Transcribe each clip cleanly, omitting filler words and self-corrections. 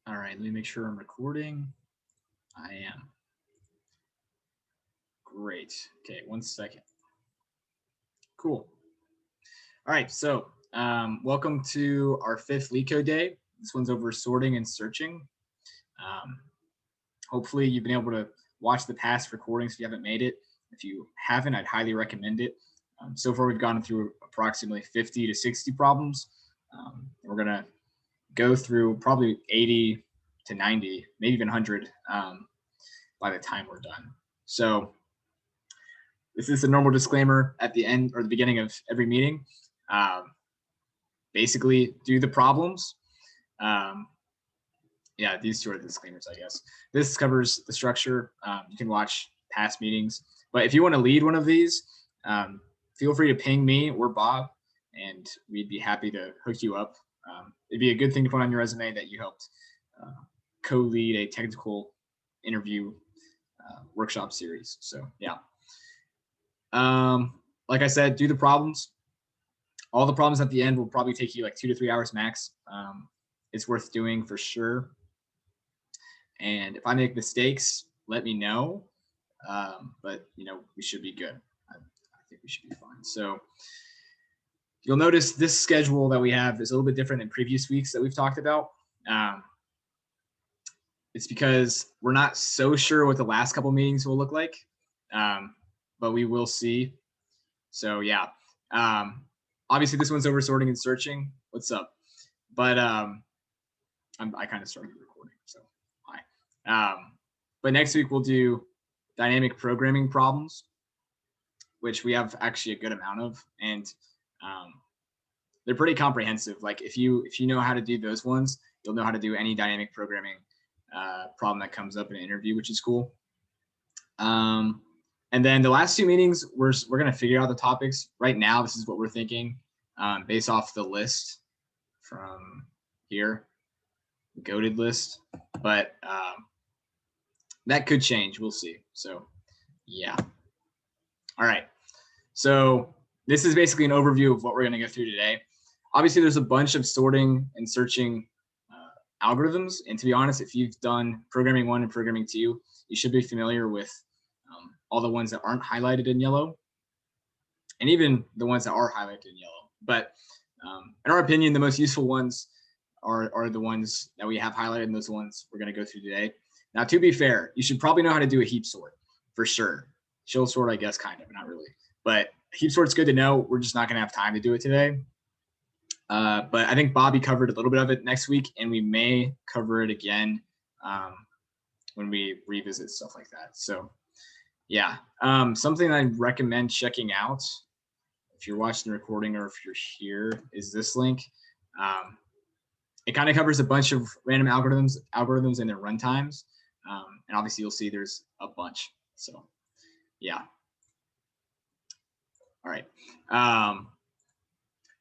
All right, let me make sure I'm recording. I am. Great. Okay, 1 second. Cool. All right, so welcome to our 5th Leetcode day. This one's over sorting and searching. Hopefully you've been able to watch the past recordings if you haven't made it. If you haven't, I'd highly recommend it. So far, we've gone through approximately 50 to 60 problems. We're going to go through probably 80 to 90, maybe even 100 by the time we're done. So this is a normal disclaimer at the end or the beginning of every meeting. Basically, do the problems. Yeah, these two are the disclaimers, I guess. This covers the structure. You can watch past meetings. But if you want to lead one of these, feel free to ping me or Bob, and we'd be happy to hook you up. It'd be a good thing to put on your resume that you helped co-lead a technical interview workshop series. So yeah. Like I said, do the problems. All the problems at the end will probably take you like 2 to 3 hours max. It's worth doing for sure. And if I make mistakes, let me know. But we should be good. I think we should be fine. So you'll notice this schedule that we have is a little bit different than previous weeks that we've talked about. It's because we're not so sure what the last couple meetings will look like, but we will see. So yeah, obviously this one's over sorting and searching. What's up? But I kind of started recording, so hi. But next week we'll do dynamic programming problems, which we have actually a good amount of, and they're pretty comprehensive. Like if you know how to do those ones, you'll know how to do any dynamic programming problem that comes up in an interview, which is cool. And then the last 2 meetings, we're going to figure out the topics. Right now, this is what we're thinking based off the list from here, the goated list. But that could change. We'll see. So yeah. All right. So this is basically an overview of what we're going to go through today. Obviously, there's a bunch of sorting and searching algorithms. And to be honest, if you've done programming 1 and programming 2, you should be familiar with all the ones that aren't highlighted in yellow, and even the ones that are highlighted in yellow. But in our opinion, the most useful ones are the ones that we have highlighted, and those ones we're going to go through today. Now, to be fair, you should probably know how to do a heap sort for sure. Chill sort, I guess, kind of, not really. But heap sort's good to know. We're just not going to have time to do it today. But I think Bobby covered a little bit of it next week, and we may cover it again when we revisit stuff like that. So yeah, something I recommend checking out if you're watching the recording or if you're here is this link. It kind of covers a bunch of random algorithms and their runtimes. And obviously you'll see there's a bunch. So yeah. All right.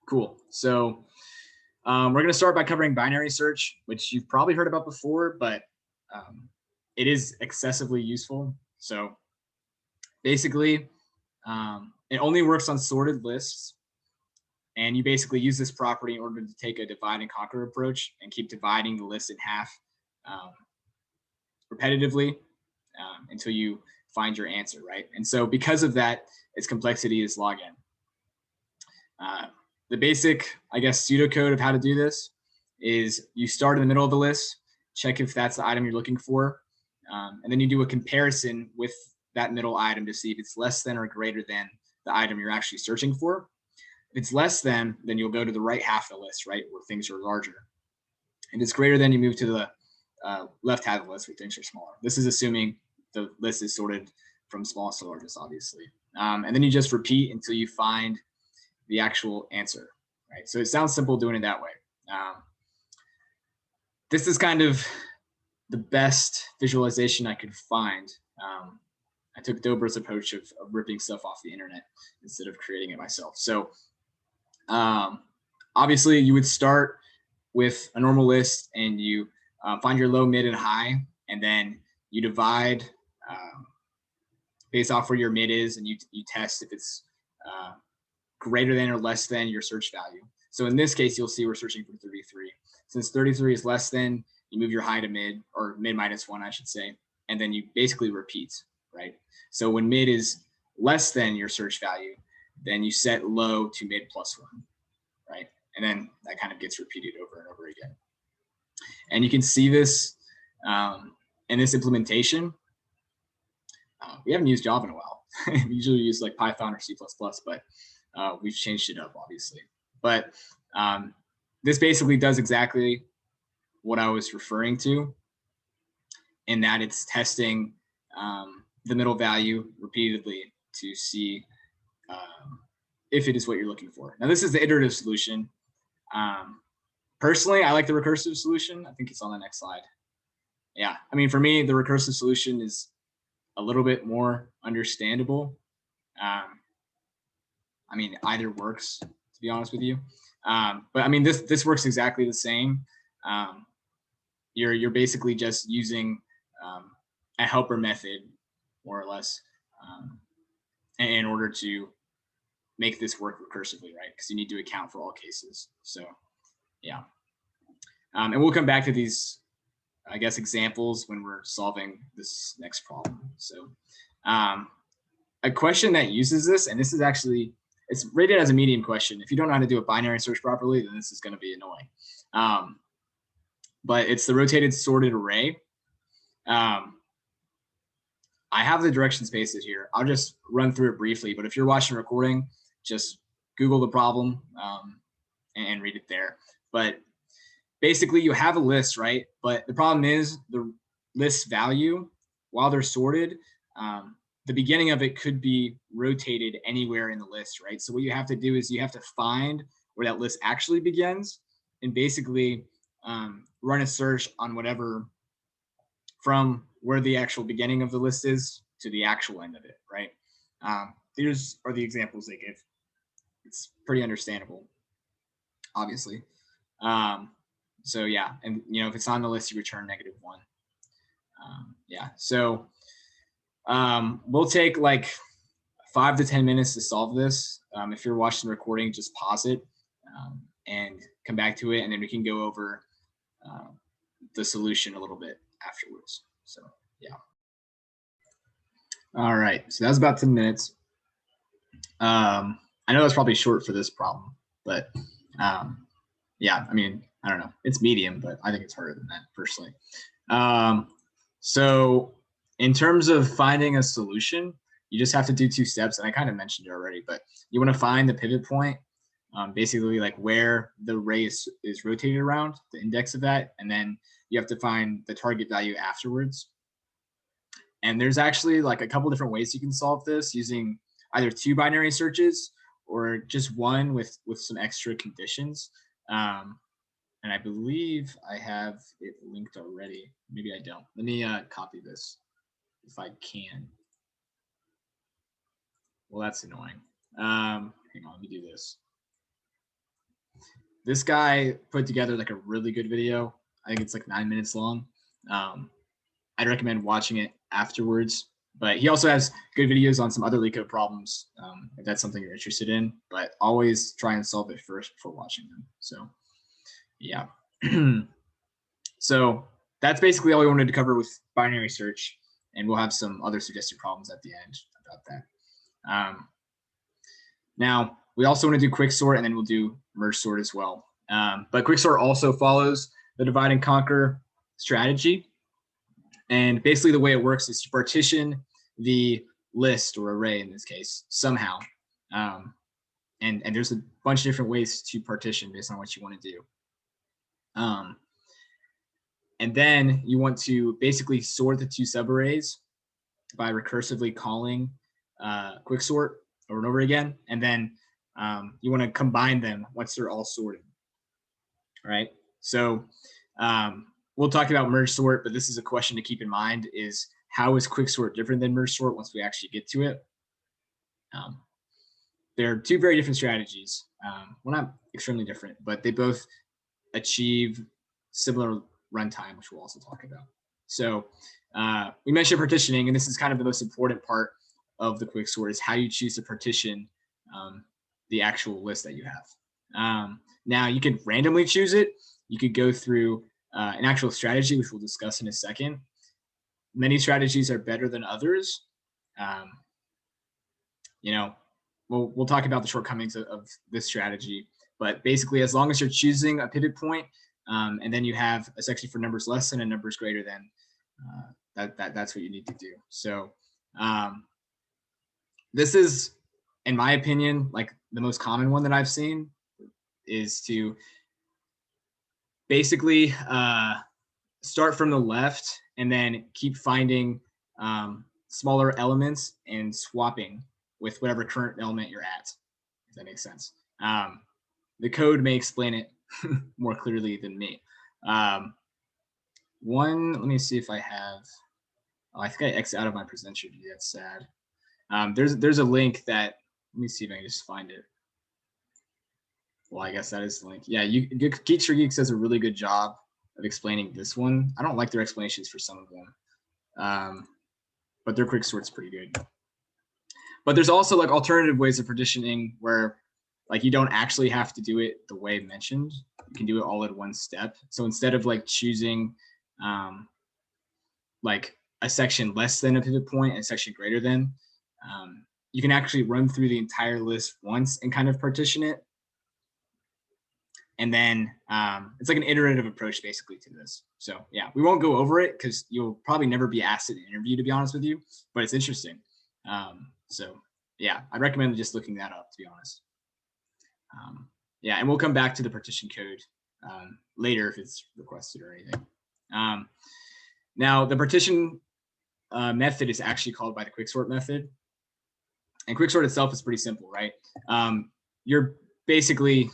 Cool. So we're going to start by covering binary search, which you've probably heard about before, but it is excessively useful. So basically, it only works on sorted lists, and you basically use this property in order to take a divide and conquer approach and keep dividing the list in half repetitively until you find your answer, right? And so because of that, its complexity is log n. The basic, I guess, pseudocode of how to do this is you start in the middle of the list, check if that's the item you're looking for, and then you do a comparison with that middle item to see if it's less than or greater than the item you're actually searching for. If it's less than, then you'll go to the right half of the list, right, where things are larger. If it's greater than, you move to the left half of the list where things are smaller. This is assuming the list is sorted from smallest to largest, obviously. And then you just repeat until you find the actual answer, right? So it sounds simple doing it that way. This is kind of the best visualization I could find. I took Dober's approach of ripping stuff off the internet instead of creating it myself. So obviously you would start with a normal list and you find your low, mid, and high, and then you divide based off where your mid is, and you test if it's greater than or less than your search value. So in this case, you'll see we're searching for 33. Since 33 is less than, you move your high to mid, or mid -1, I should say, and then you basically repeat, right? So when mid is less than your search value, then you set low to mid +1, right? And then that kind of gets repeated over and over again. And you can see this in this implementation. We haven't used Java in a while. We usually use like Python or C++, but we've changed it up, obviously. But this basically does exactly what I was referring to, in that it's testing the middle value repeatedly to see if it is what you're looking for. Now, this is the iterative solution. Personally, I like the recursive solution. I think it's on the next slide. Yeah, I mean, for me, the recursive solution is a little bit more understandable. I mean, either works, to be honest with you. But I mean, this works exactly the same. You're basically just using a helper method, more or less, in order to make this work recursively, right? Because you need to account for all cases. So yeah. And we'll come back to these, I guess, examples when we're solving this next problem. So a question that uses this, and this is actually, it's rated as a medium question. If you don't know how to do a binary search properly, then this is going to be annoying. But it's the rotated sorted array. I have the directions pasted here. I'll just run through it briefly, but if you're watching a recording, just Google the problem and read it there. But basically, you have a list, right? But the problem is the list value, while they're sorted, the beginning of it could be rotated anywhere in the list, right? So what you have to do is you have to find where that list actually begins, and basically run a search on whatever, from where the actual beginning of the list is to the actual end of it, right? These are the examples they give. It's pretty understandable, obviously. So yeah, and you know, if it's on the list, you return -1. Yeah, so we'll take like 5 to 10 minutes to solve this. If you're watching the recording, just pause it and come back to it, and then we can go over the solution a little bit afterwards. So yeah. All right, so that was about 10 minutes. I know that's probably short for this problem, but yeah, I mean, I don't know, it's medium, but I think it's harder than that personally. So in terms of finding a solution, you just have to do 2 steps, and I kind of mentioned it already, but you want to find the pivot point, basically like where the array is rotated around, the index of that, and then you have to find the target value afterwards. And there's actually like a couple different ways you can solve this, using either 2 binary searches or just one with some extra conditions. And I believe I have it linked already. Maybe I don't. Let me copy this if I can. Well, that's annoying. Hang on, let me do this. This guy put together like a really good video. I think it's like 9 minutes long. I'd recommend watching it afterwards. But he also has good videos on some other Leetcode problems, if that's something you're interested in. But always try and solve it first before watching them. So yeah. So that's basically all we wanted to cover with binary search. And we'll have some other suggested problems at the end about that. Now, we also want to do quicksort, and then we'll do merge sort as well. But quicksort also follows the divide and conquer strategy. And basically the way it works is to partition the list, or array in this case, somehow. And there's a bunch of different ways to partition based on what you want to do. And then you want to basically sort the 2 subarrays by recursively calling quicksort over and over again. And then you want to combine them once they're all sorted. All right. So we'll talk about merge sort, but this is a question to keep in mind: is how is quicksort different than merge sort once we actually get to it? They're 2 very different strategies. Well, not extremely different, but they both achieve similar runtime, which we'll also talk about. So we mentioned partitioning, and this is kind of the most important part of the quicksort, is how you choose to partition the actual list that you have. Now, you can randomly choose it. You could go through an actual strategy, which we'll discuss in a second. Many strategies are better than others. You know, we'll talk about the shortcomings of this strategy, but basically, as long as you're choosing a pivot point, and then you have a section for numbers less than and numbers greater than, that's what you need to do. So this is, in my opinion, like the most common one that I've seen is to basically start from the left and then keep finding smaller elements and swapping with whatever current element you're at, if that makes sense. The code may explain it more clearly than me. Let me see if I have, I think I X'd out of my presenter. That's sad. There's a link that, let me see if I can just find it. Well, I guess that is the link. Yeah, Geeks for Geeks does a really good job of explaining this one. I don't like their explanations for some of them, but their Quicksort's pretty good. But there's also like alternative ways of partitioning where like you don't actually have to do it the way mentioned. You can do it all at one step. So instead of like choosing like a section less than a pivot point and a section greater than, you can actually run through the entire list once and kind of partition it. And then it's like an iterative approach basically to this. So yeah, we won't go over it because you'll probably never be asked in an interview, to be honest with you, but it's interesting. So yeah, I'd recommend just looking that up, to be honest. Yeah, and we'll come back to the partition code later if it's requested or anything. Now the partition method is actually called by the Quicksort method. And Quicksort itself is pretty simple, right? You're basically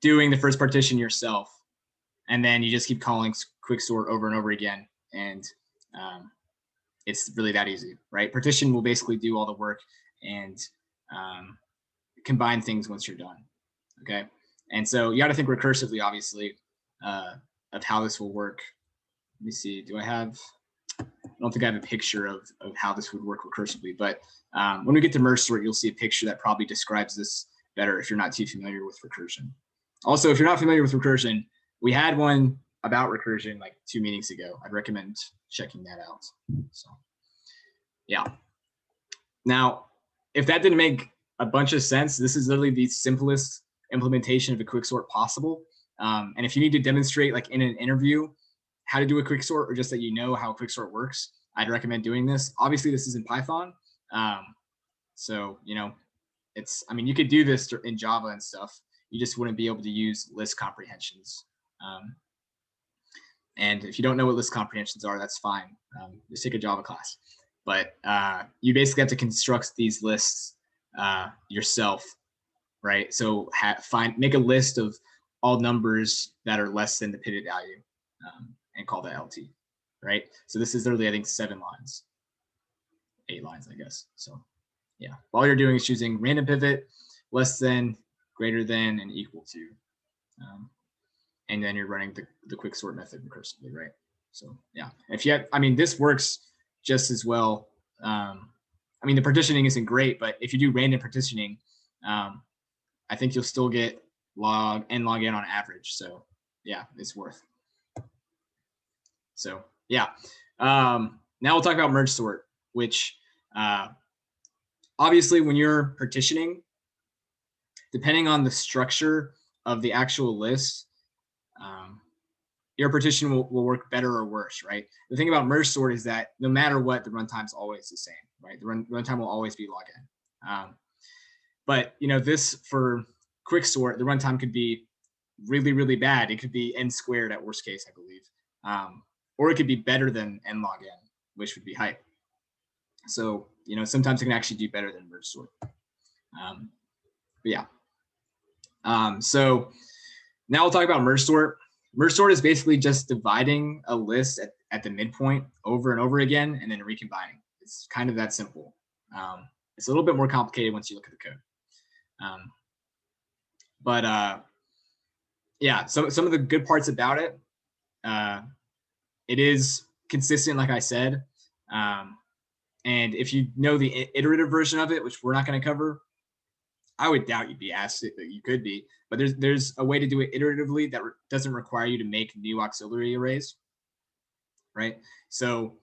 doing the first partition yourself, and then you just keep calling Quicksort over and over again, and it's really that easy, right? Partition will basically do all the work and combine things once you're done, okay? And so you got to think recursively, obviously, of how this will work. Let me see, I don't think I have a picture of how this would work recursively, but when we get to merge sort, you'll see a picture that probably describes this better if you're not too familiar with recursion. Also, if you're not familiar with recursion, we had one about recursion like 2 meetings ago. I'd recommend checking that out. So yeah. Now, if that didn't make a bunch of sense, this is literally the simplest implementation of a quicksort possible. And if you need to demonstrate like in an interview how to do a quicksort, or just that you know how a quicksort works, I'd recommend doing this. Obviously, this is in Python. So, you know, I mean, you could do this in Java and stuff. You just wouldn't be able to use list comprehensions. And if you don't know what list comprehensions are, that's fine. Just take a Java class. But you basically have to construct these lists yourself, right? So make a list of all numbers that are less than the pivot value and call that LT, right? So this is literally, I think, 7 lines, 8 lines, I guess. So yeah, all you're doing is choosing random pivot, less than, greater than, and equal to. And then you're running the quicksort method recursively, right? So yeah, I mean, this works just as well. I mean, the partitioning isn't great, but if you do random partitioning, I think you'll still get log n on average. So yeah, it's worth. So yeah, now we'll talk about merge sort, which obviously when you're partitioning, depending on the structure of the actual list, your partition will work better or worse, right? The thing about merge sort is that no matter what, the runtime is always the same, right? The runtime will always be log n. But you know, this for quicksort, the runtime could be really, really bad. It could be n squared at worst case, I believe. Or it could be better than n log n, which would be hype. So, you know, sometimes it can actually do better than merge sort. But yeah. So now we'll talk about merge sort. Merge sort is basically just dividing a list at the midpoint over and over again and then recombining. It's kind of that simple. It's a little bit more complicated once you look at the code. But yeah, some of the good parts about it, it is consistent, like I said. And if you know the iterative version of it, which we're not going to cover, I would doubt you'd be asked it, but you could be. But there's a way to do it iteratively that doesn't require you to make new auxiliary arrays, right? So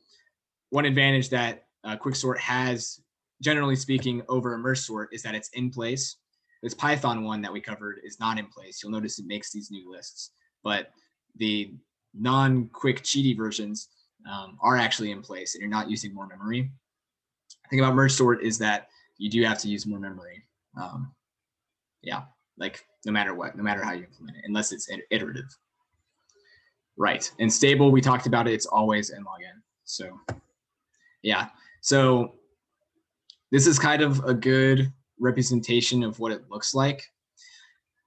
one advantage that Quicksort has, generally speaking, over merge sort is that it's in place. This Python one that we covered is not in place. You'll notice it makes these new lists, but the non-quick cheaty versions are actually in place, and you're not using more memory. The thing about merge sort is that you do have to use more memory. Yeah, like no matter what, no matter how you implement it, unless it's iterative. Right, and stable, we talked about it, it's always n log n. So yeah, so this is kind of a good representation of what it looks like.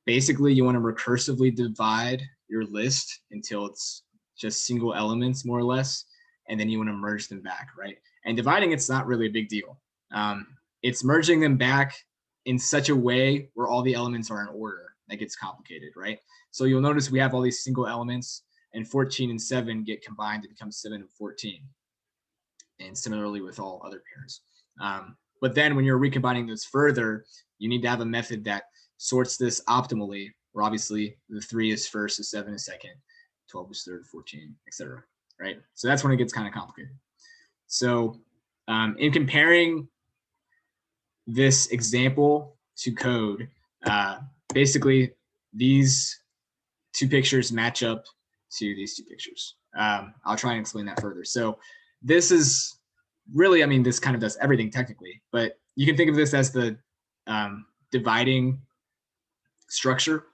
Basically, you want to recursively divide your list until it's just single elements, more or less, and then you want to merge them back, right? And dividing, it's not really a big deal. It's merging them back in such a way where all the elements are in order that gets complicated, right? So you'll notice we have all these single elements, and 14 and 7 get combined to become 7 and 14. And similarly with all other pairs. But then when you're recombining those further, you need to have a method that sorts this optimally, where obviously the 3 is first, the 7 is second, 12 is third, 14, etc. Right? So that's when it gets kind of complicated. So in comparing this example to code, basically these two pictures match up to these two pictures. I'll try and explain that further. So this is really, I mean, this kind of does everything technically, but you can think of this as the dividing structure.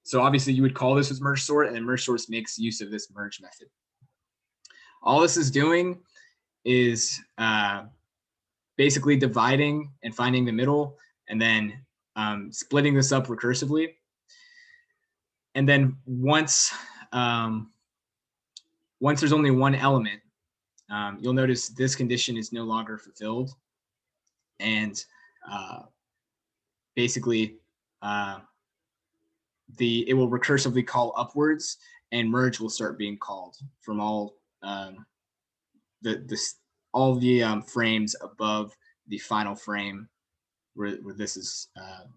So obviously you would call this as merge sort, and then merge sort makes use of this merge method. All this is doing is basically dividing and finding the middle, and then splitting this up recursively. And then once there's only one element, you'll notice this condition is no longer fulfilled, and basically it will recursively call upwards, and merge will start being called from all the frames above the final frame where this is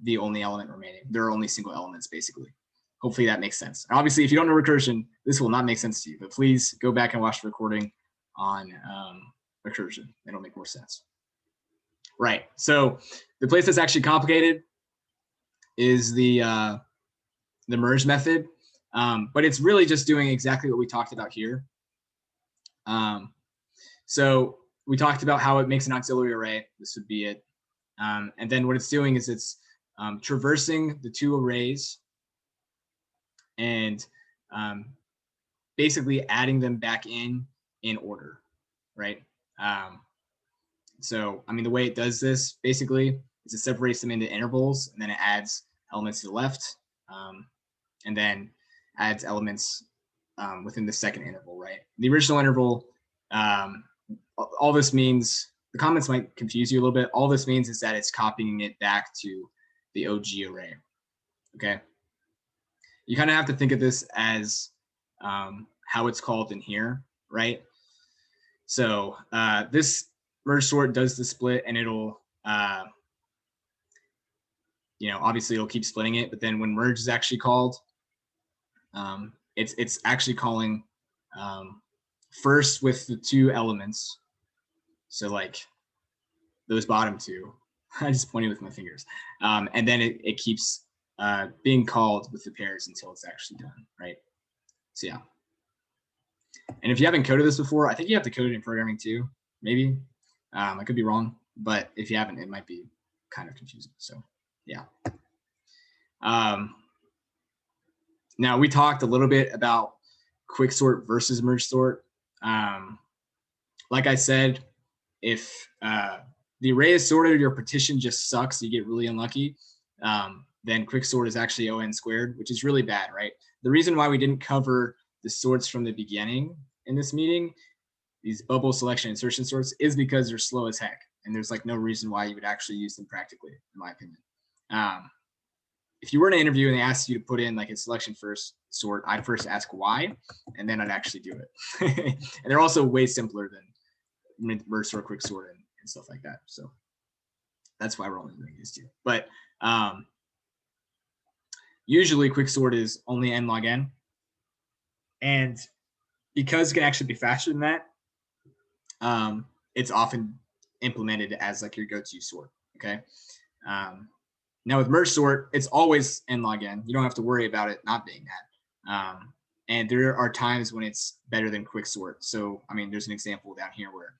the only element remaining. There are only single elements, basically. Hopefully that makes sense. And obviously, if you don't know recursion, this will not make sense to you, but please go back and watch the recording on recursion. It'll make more sense. Right, so the place that's actually complicated is the merge method, but it's really just doing exactly what we talked about here. So we talked about how it makes an auxiliary array. This would be it. And then what it's doing is it's traversing the two arrays and basically adding them back in order, right? So, I mean, the way it does this basically is it separates them into intervals, and then it adds elements to the left, and then adds elements within the second interval, right? The original interval, all this means, the comments might confuse you a little bit. All this means is that it's copying it back to the OG array, okay? You kind of have to think of this as how it's called in here, right? So this merge sort does the split, and it'll, obviously it'll keep splitting it, but then when merge is actually called, it's actually calling first with the two elements. So like those bottom two, I just pointed with my fingers, and then it keeps being called with the pairs until it's actually done, right? So yeah. And if you haven't coded this before, I think you have to code it in programming too, maybe. I could be wrong, but if you haven't, it might be kind of confusing. So yeah. Now we talked a little bit about quicksort versus merge sort. Like I said, if the array is sorted, your partition just sucks, you get really unlucky, then quicksort is actually O(n)², which is really bad, right? The reason why we didn't cover the sorts from the beginning in this meeting, these bubble selection insertion sorts, is because they're slow as heck, and there's like no reason why you would actually use them practically, in my opinion. If you were in an interview and they asked you to put in like a selection first sort, I'd first ask why, and then I'd actually do it. And they're also way simpler than merge sort, quicksort, and stuff like that. So That's why we're only doing these two. But usually Quicksort is only n log n. And because it can actually be faster than that, it's often implemented as like your go-to sort. Okay. Now with merge sort, it's always n log n. You don't have to worry about it not being that. And there are times when it's better than Quicksort. So, I mean, there's an example down here where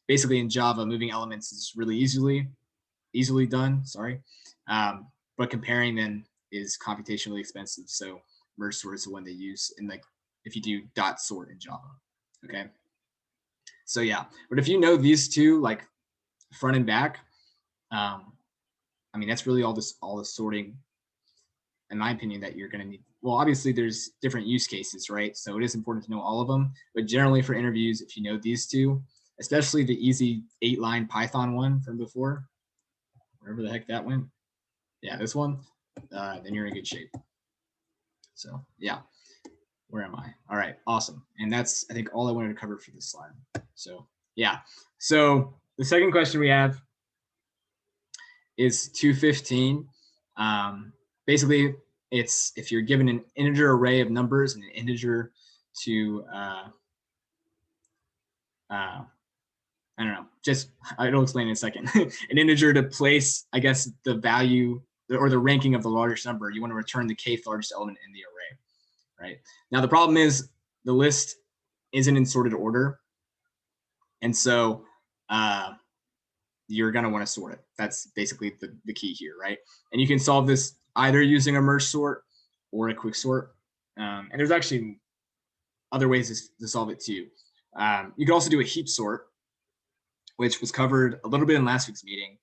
basically in Java, moving elements is really easily done. Sorry. But comparing them is computationally expensive. So merge sort is the one they use in like if you do dot sort in Java. Okay. So yeah, but if you know these two like front and back, I mean that's really all the sorting, in my opinion, that you're going to need. Well, obviously there's different use cases, right? So it is important to know all of them, but generally for interviews, if you know these two, especially the easy 8-line Python one from before, wherever the heck that went. Yeah, this one, then you're in good shape. So yeah, where am I? All right, awesome. And that's, I think, all I wanted to cover for this slide. So yeah, so the second question we have is 215. Basically, it's if you're given an integer array of numbers and an integer to, I don't know, just, I'll explain in a second. An integer to place, I guess, the value or the ranking of the largest number. You want to return the kth largest element in the array, right? Now, the problem is the list isn't in sorted order. And so you're going to want to sort it. That's basically the key here, right? And you can solve this either using a merge sort or a Quicksort. And there's actually other ways to solve it too. You can also do a heap sort, which was covered a little bit in last week's meeting.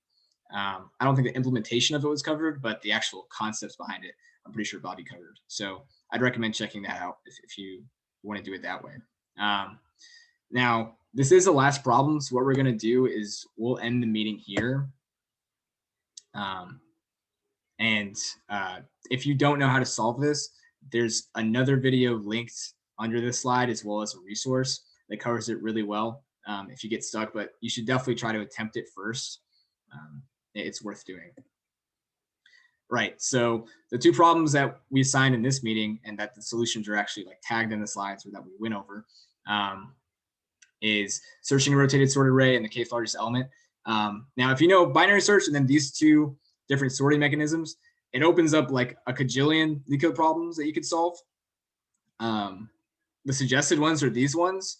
I don't think the implementation of it was covered, but the actual concepts behind it, I'm pretty sure Bobby covered. So I'd recommend checking that out if you want to do it that way. Now, this is the last problem. So what we're going to do is we'll end the meeting here. If you don't know how to solve this, there's another video linked under this slide, as well as a resource that covers it really well if you get stuck, but you should definitely try to attempt it first. It's worth doing. Right, so the two problems that we assigned in this meeting and that the solutions are actually like tagged in the slides or that we went over is searching a rotated sorted array and the kth largest element. Now, if you know binary search and then these two different sorting mechanisms, it opens up like a cajillion Leetcode problems that you could solve. The suggested ones are these ones,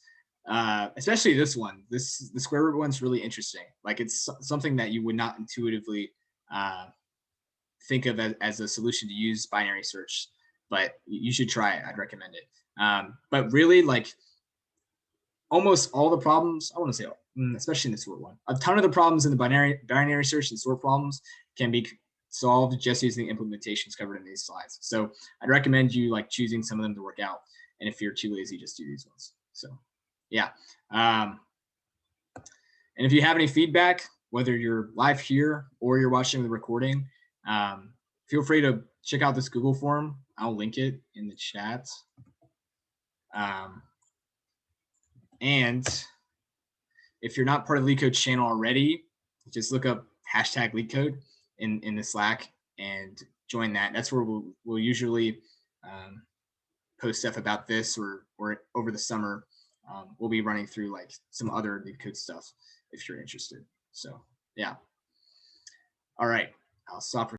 especially this one. The square root one's really interesting. Like it's something that you would not intuitively think of as a solution to use binary search, but you should try it. I'd recommend it. But really, like almost all the problems, I want to say, especially in the sort one, a ton of the problems in the binary search and sort problems can be solved just using the implementations covered in these slides. So I'd recommend you like choosing some of them to work out. And if you're too lazy, just do these ones. So yeah. And if you have any feedback, whether you're live here or you're watching the recording, feel free to check out this Google form. I'll link it in the chat. And if you're not part of the Leetcode channel already, just look up #Leetcode in the Slack and join that. That's where we'll usually post stuff about this, or over the summer we'll be running through like some other Leetcode stuff if you're interested. So yeah. All right, I'll stop.